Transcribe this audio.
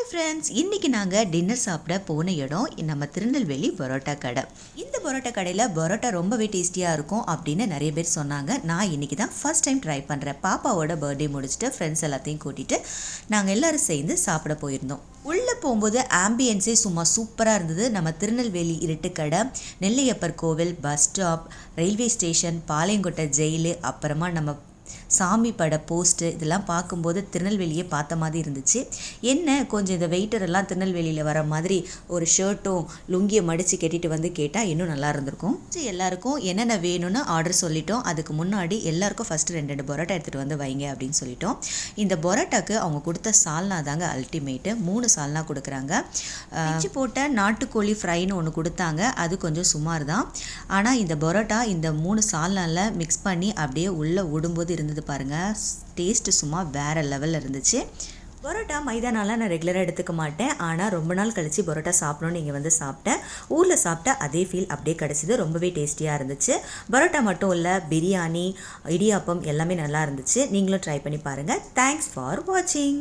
Hi friends, இன்றைக்கி நாங்கள் dinner சாப்பிட போன இடம் நம்ம திருநெல்வேலி பரோட்டா கடை. இந்த பரோட்டா கடையில் பரோட்டா ரொம்பவே டேஸ்டியாக இருக்கும் அப்படின்னு நிறைய பேர் சொன்னாங்க. நான் இன்றைக்கி தான் ஃபர்ஸ்ட் டைம் ட்ரை பண்ணுறேன். பாப்பாவோட பர்த்டே முடிச்சுட்டு ஃப்ரெண்ட்ஸ் எல்லாத்தையும் கூட்டிகிட்டு நாங்கள் எல்லோரும் சேர்ந்து சாப்பிட போயிருந்தோம். உள்ளே போகும்போது ஆம்பியன்ஸே சும்மா சூப்பராக இருந்தது. நம்ம திருநெல்வேலி இருட்டுக்கடை, நெல்லையப்பர் கோவில், bus stop, railway station, Palayamkottai jail, அப்புறமா நம்ம சாமி பட போஸ்ட்டு இதெல்லாம் பார்க்கும்போது திருநெல்வேலியே பார்த்த மாதிரி இருந்துச்சு. என்ன கொஞ்சம் இந்த வெயிட்டரெல்லாம் திருநெல்வேலியில் வர மாதிரி ஒரு ஷர்ட்டும் லுங்கியை மடித்து கட்டிட்டு வந்து கேட்டால் இன்னும் நல்லா இருந்திருக்கும். எல்லாருக்கும் என்னென்ன வேணும்னு ஆர்டர் சொல்லிட்டோம். அதுக்கு முன்னாடி எல்லாருக்கும் ஃபஸ்ட்டு 2 பரோட்டா எடுத்துகிட்டு வந்து வைங்க அப்படின்னு சொல்லிட்டோம். இந்த பரோட்டாக்கு அவங்க கொடுத்த சால்னா தாங்க அல்டிமேட்டு. 3 சால்னா கொடுக்குறாங்க. பிச்சு போட்ட நாட்டுக்கோழி ஃப்ரைன்னு ஒன்று கொடுத்தாங்க. அது கொஞ்சம் சுமார் தான். ஆனால் இந்த பரோட்டா இந்த 3 சால்னாவில் மிக்ஸ் பண்ணி அப்படியே உள்ளே விடும்போது இருந்தது பாருங்கள். டேஸ்ட்டு சும்மா வேறு லெவலில் இருந்துச்சு. பரோட்டா மைதானாலாம் நான் ரெகுலராக எடுத்துக்க மாட்டேன். ஆனால் ரொம்ப நாள் கழித்து பரோட்டா சாப்பிடணும்னு இங்கே வந்து சாப்பிட்டேன். ஊரில் சாப்பிட்ட அதே ஃபீல் அப்படியே கிடச்சிது. ரொம்பவே டேஸ்டியாக இருந்துச்சு. பரோட்டா மட்டும் இல்லை, பிரியாணி, இடியாப்பம் எல்லாமே நல்லா இருந்துச்சு. நீங்களும் ட்ரை பண்ணி பாருங்கள். தேங்க்ஸ் ஃபார் வாட்சிங்.